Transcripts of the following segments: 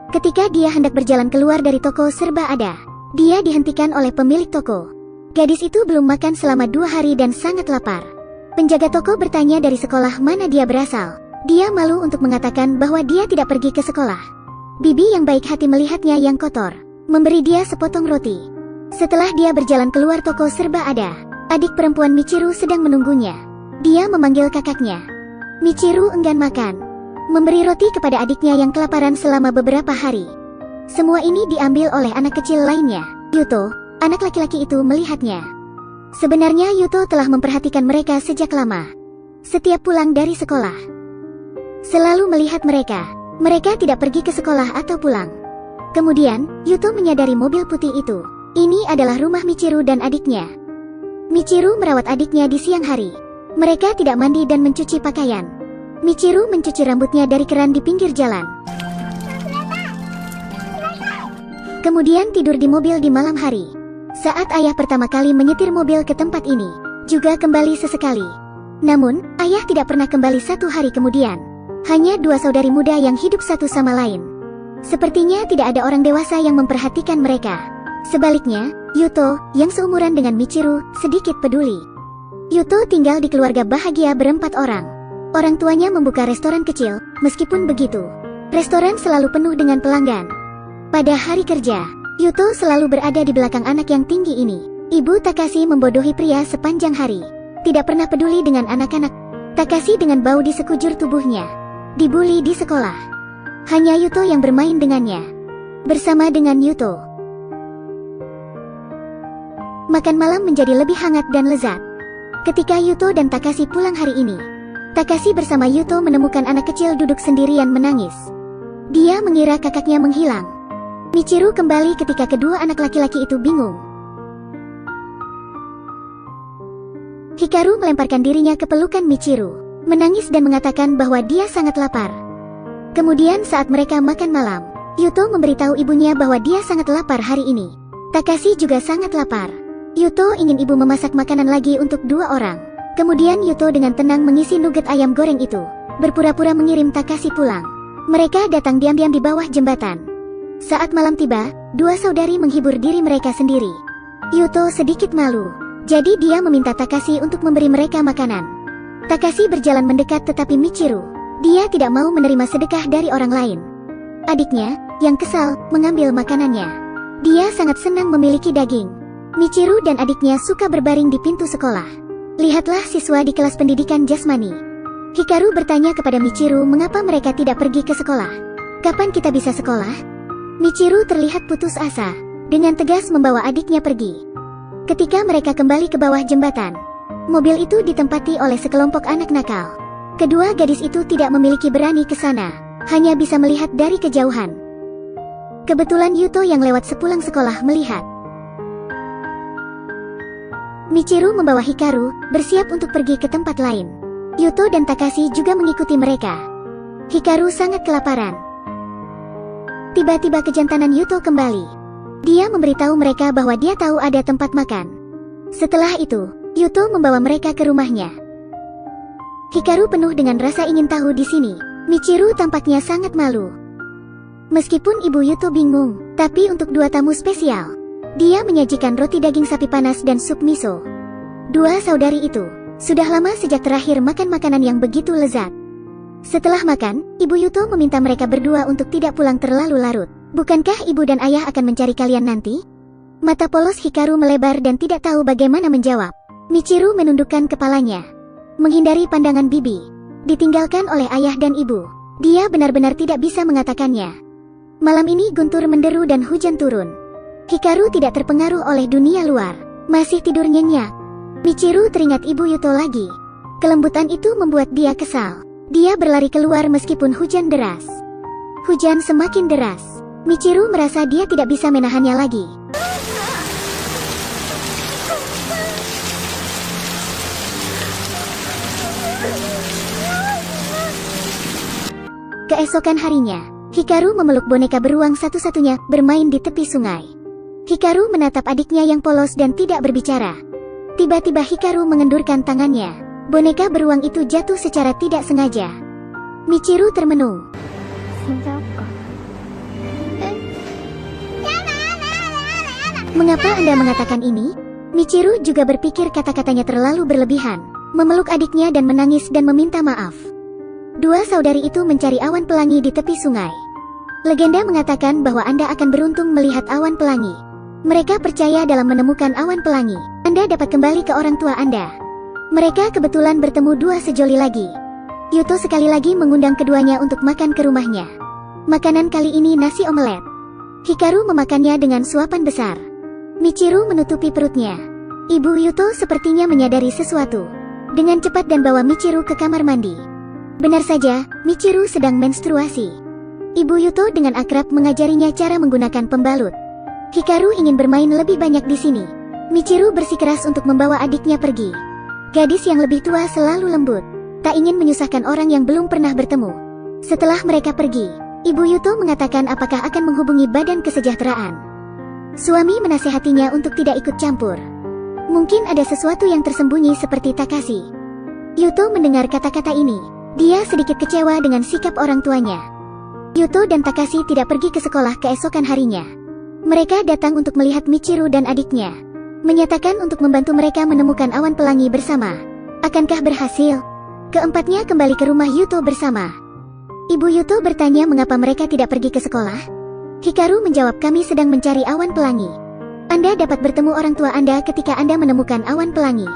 Ketika dia hendak berjalan keluar dari toko serba ada, dia dihentikan oleh pemilik toko. Gadis itu belum makan selama 2 hari dan sangat lapar. Penjaga toko bertanya dari sekolah mana dia berasal. Dia malu untuk mengatakan bahwa dia tidak pergi ke sekolah. Bibi yang baik hati melihatnya yang kotor, memberi dia sepotong roti. Setelah dia berjalan keluar toko serba ada, adik perempuan Michiru sedang menunggunya. Dia memanggil kakaknya. Michiru enggan makan, memberi roti kepada adiknya yang kelaparan selama beberapa hari. Semua ini diambil oleh anak kecil lainnya. Yuto, anak laki-laki itu melihatnya. Sebenarnya Yuto telah memperhatikan mereka sejak lama. Setiap pulang dari sekolah, selalu melihat mereka. Mereka tidak pergi ke sekolah atau pulang. Kemudian, Yuto menyadari mobil putih itu. Ini adalah rumah Michiru dan adiknya. Michiru merawat adiknya di siang hari. Mereka tidak mandi dan mencuci pakaian. Michiru mencuci rambutnya dari keran di pinggir jalan. Kemudian tidur di mobil di malam hari. Saat ayah pertama kali menyetir mobil ke tempat ini, juga kembali sesekali. Namun, ayah tidak pernah kembali 1 hari kemudian. Hanya 2 saudari muda yang hidup satu sama lain. Sepertinya tidak ada orang dewasa yang memperhatikan mereka. Sebaliknya, Yuto, yang seumuran dengan Michiru, sedikit peduli. Yuto tinggal di keluarga bahagia berempat orang. Orang tuanya membuka restoran kecil, meskipun begitu, restoran selalu penuh dengan pelanggan. Pada hari kerja, Yuto selalu berada di belakang anak yang tinggi ini. Ibu Takashi membodohi pria sepanjang hari. Tidak pernah peduli dengan anak-anak. Takashi dengan bau di sekujur tubuhnya. Dibully di sekolah. Hanya Yuto yang bermain dengannya. Bersama dengan Yuto, makan malam menjadi lebih hangat dan lezat. Ketika Yuto dan Takashi pulang hari ini, Takashi bersama Yuto menemukan anak kecil duduk sendirian menangis. Dia mengira kakaknya menghilang. Michiru kembali ketika kedua anak laki-laki itu bingung. Hikaru melemparkan dirinya ke pelukan Michiru, menangis dan mengatakan bahwa dia sangat lapar. Kemudian saat mereka makan malam, Yuto memberitahu ibunya bahwa dia sangat lapar hari ini. Takashi juga sangat lapar. Yuto ingin ibu memasak makanan lagi untuk 2 orang. Kemudian Yuto dengan tenang mengisi nugget ayam goreng itu, berpura-pura mengirim Takashi pulang. Mereka datang diam-diam di bawah jembatan. Saat malam tiba, 2 saudari menghibur diri mereka sendiri. Yuto sedikit malu, jadi dia meminta Takashi untuk memberi mereka makanan. Takashi berjalan mendekat tetapi Michiru, dia tidak mau menerima sedekah dari orang lain. Adiknya, yang kesal, mengambil makanannya. Dia sangat senang memiliki daging. Michiru dan adiknya suka berbaring di pintu sekolah. Lihatlah siswa di kelas pendidikan jasmani. Hikaru bertanya kepada Michiru mengapa mereka tidak pergi ke sekolah. Kapan kita bisa sekolah? Michiru terlihat putus asa, dengan tegas membawa adiknya pergi. Ketika mereka kembali ke bawah jembatan, mobil itu ditempati oleh sekelompok anak nakal. Kedua gadis itu tidak memiliki berani ke sana, hanya bisa melihat dari kejauhan. Kebetulan Yuto yang lewat sepulang sekolah melihat. Michiru membawa Hikaru, bersiap untuk pergi ke tempat lain. Yuto dan Takashi juga mengikuti mereka. Hikaru sangat kelaparan. Tiba-tiba kejantanan Yuto kembali. Dia memberitahu mereka bahwa dia tahu ada tempat makan. Setelah itu, Yuto membawa mereka ke rumahnya. Hikaru penuh dengan rasa ingin tahu di sini. Michiru tampaknya sangat malu. Meskipun ibu Yuto bingung, tapi untuk 2 tamu spesial, dia menyajikan roti daging sapi panas dan sup miso. 2 saudari itu sudah lama sejak terakhir makan makanan yang begitu lezat. Setelah makan, ibu Yuto meminta mereka berdua untuk tidak pulang terlalu larut. Bukankah ibu dan ayah akan mencari kalian nanti? Mata polos Hikaru melebar dan tidak tahu bagaimana menjawab. Michiru menundukkan kepalanya, menghindari pandangan bibi. Ditinggalkan oleh ayah dan ibu, dia benar-benar tidak bisa mengatakannya. Malam ini guntur menderu dan hujan turun. Hikaru tidak terpengaruh oleh dunia luar, masih tidur nyenyak. Michiru teringat ibu Yuto lagi. Kelembutan itu membuat dia kesal. Dia berlari keluar meskipun hujan deras. Hujan semakin deras. Michiru merasa dia tidak bisa menahannya lagi. Keesokan harinya, Hikaru memeluk boneka beruang satu-satunya, bermain di tepi sungai. Hikaru menatap adiknya yang polos dan tidak berbicara. Tiba-tiba Hikaru mengendurkan tangannya. Boneka beruang itu jatuh secara tidak sengaja. Michiru termenung. Mengapa Anda mengatakan ini? Michiru juga berpikir kata-katanya terlalu berlebihan. Memeluk adiknya dan menangis dan meminta maaf. Dua saudari itu mencari awan pelangi di tepi sungai. Legenda mengatakan bahwa Anda akan beruntung melihat awan pelangi. Mereka percaya dalam menemukan awan pelangi, Anda dapat kembali ke orang tua Anda. Mereka kebetulan bertemu dua sejoli lagi. Yuto sekali lagi mengundang keduanya untuk makan ke rumahnya. Makanan kali ini nasi omelet. Hikaru memakannya dengan suapan besar. Michiru menutupi perutnya. Ibu Yuto sepertinya menyadari sesuatu. Dengan cepat dan bawa Michiru ke kamar mandi. Benar saja, Michiru sedang menstruasi. Ibu Yuto dengan akrab mengajarinya cara menggunakan pembalut. Hikaru ingin bermain lebih banyak di sini. Michiru bersikeras untuk membawa adiknya pergi. Gadis yang lebih tua selalu lembut. Tak ingin menyusahkan orang yang belum pernah bertemu. Setelah mereka pergi, Ibu Yuto mengatakan apakah akan menghubungi Badan Kesejahteraan. Suami menasehatinya untuk tidak ikut campur. Mungkin ada sesuatu yang tersembunyi seperti Takashi. Yuto mendengar kata-kata ini. Dia sedikit kecewa dengan sikap orang tuanya. Yuto dan Takashi tidak pergi ke sekolah keesokan harinya. Mereka datang untuk melihat Michiru dan adiknya. Menyatakan untuk membantu mereka menemukan awan pelangi bersama. Akankah berhasil? Keempatnya kembali ke rumah Yuto bersama. Ibu Yuto bertanya mengapa mereka tidak pergi ke sekolah. Hikaru menjawab, kami sedang mencari awan pelangi. Anda dapat bertemu orang tua Anda ketika Anda menemukan awan pelangi.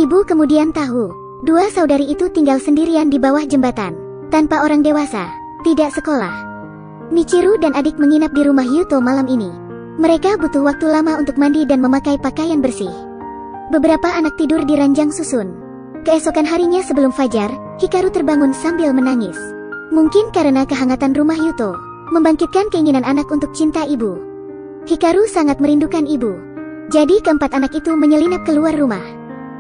Ibu kemudian tahu, dua saudari itu tinggal sendirian di bawah jembatan, tanpa orang dewasa, tidak sekolah. Michiru dan adik menginap di rumah Yuto malam ini. Mereka butuh waktu lama untuk mandi dan memakai pakaian bersih. Beberapa anak tidur di ranjang susun. Keesokan harinya sebelum fajar, Hikaru terbangun sambil menangis. Mungkin karena kehangatan rumah Yuto membangkitkan keinginan anak untuk cinta ibu. Hikaru sangat merindukan ibu. Jadi keempat anak itu menyelinap keluar rumah.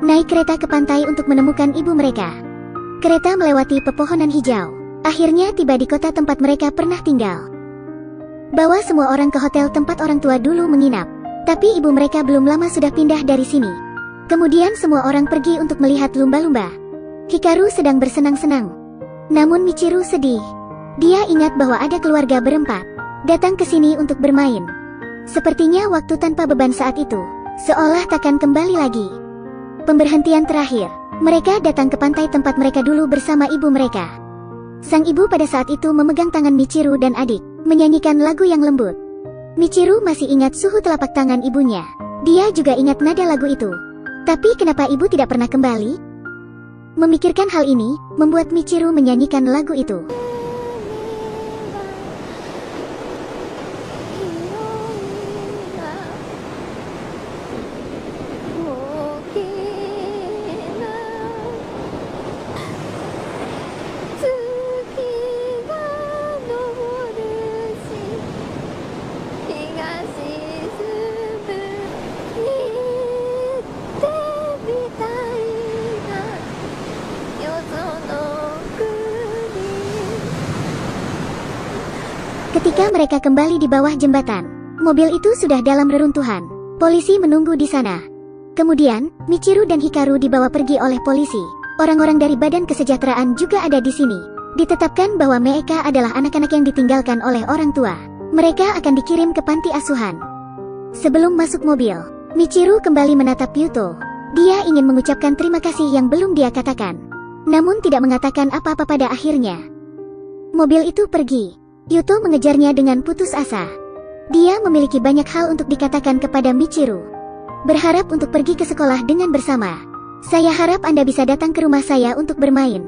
Naik kereta ke pantai untuk menemukan ibu mereka. Kereta melewati pepohonan hijau. Akhirnya tiba di kota tempat mereka pernah tinggal. Bawa semua orang ke hotel tempat orang tua dulu menginap. Tapi ibu mereka belum lama sudah pindah dari sini. Kemudian semua orang pergi untuk melihat lumba-lumba. Hikaru sedang bersenang-senang. Namun Michiru sedih. Dia ingat bahwa ada keluarga berempat datang ke sini untuk bermain. Sepertinya waktu tanpa beban saat itu seolah takkan kembali lagi. Pemberhentian terakhir, mereka datang ke pantai tempat mereka dulu bersama ibu mereka. Sang ibu pada saat itu memegang tangan Michiru dan adik, menyanyikan lagu yang lembut. Michiru masih ingat suhu telapak tangan ibunya. Dia juga ingat nada lagu itu. Tapi kenapa ibu tidak pernah kembali? Memikirkan hal ini, membuat Michiru menyanyikan lagu itu. Ketika mereka kembali di bawah jembatan, mobil itu sudah dalam reruntuhan. Polisi menunggu di sana. Kemudian, Michiru dan Hikaru dibawa pergi oleh polisi. Orang-orang dari Badan Kesejahteraan juga ada di sini. Ditetapkan bahwa mereka adalah anak-anak yang ditinggalkan oleh orang tua. Mereka akan dikirim ke panti asuhan. Sebelum masuk mobil, Michiru kembali menatap Yuto. Dia ingin mengucapkan terima kasih yang belum dia katakan. Namun tidak mengatakan apa-apa pada akhirnya. Mobil itu pergi. Yuto mengejarnya dengan putus asa. Dia memiliki banyak hal untuk dikatakan kepada Michiru. Berharap untuk pergi ke sekolah dengan bersama. Saya harap Anda bisa datang ke rumah saya untuk bermain.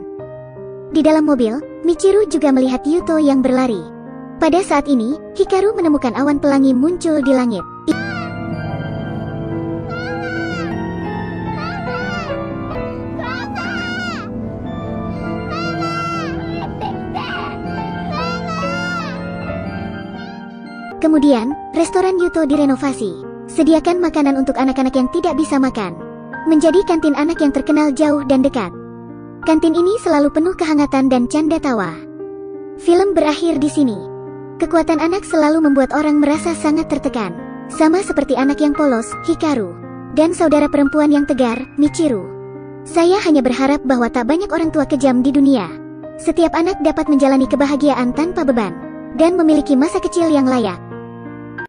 Di dalam mobil, Michiru juga melihat Yuto yang berlari. Pada saat ini, Hikaru menemukan awan pelangi muncul di langit. Kemudian, restoran Yuto direnovasi. Sediakan makanan untuk anak-anak yang tidak bisa makan. Menjadi kantin anak yang terkenal jauh dan dekat. Kantin ini selalu penuh kehangatan dan canda tawa. Film berakhir di sini. Kekuatan anak selalu membuat orang merasa sangat tertekan. Sama seperti anak yang polos, Hikaru. Dan saudara perempuan yang tegar, Michiru. Saya hanya berharap bahwa tak banyak orang tua kejam di dunia. Setiap anak dapat menjalani kebahagiaan tanpa beban. Dan memiliki masa kecil yang layak.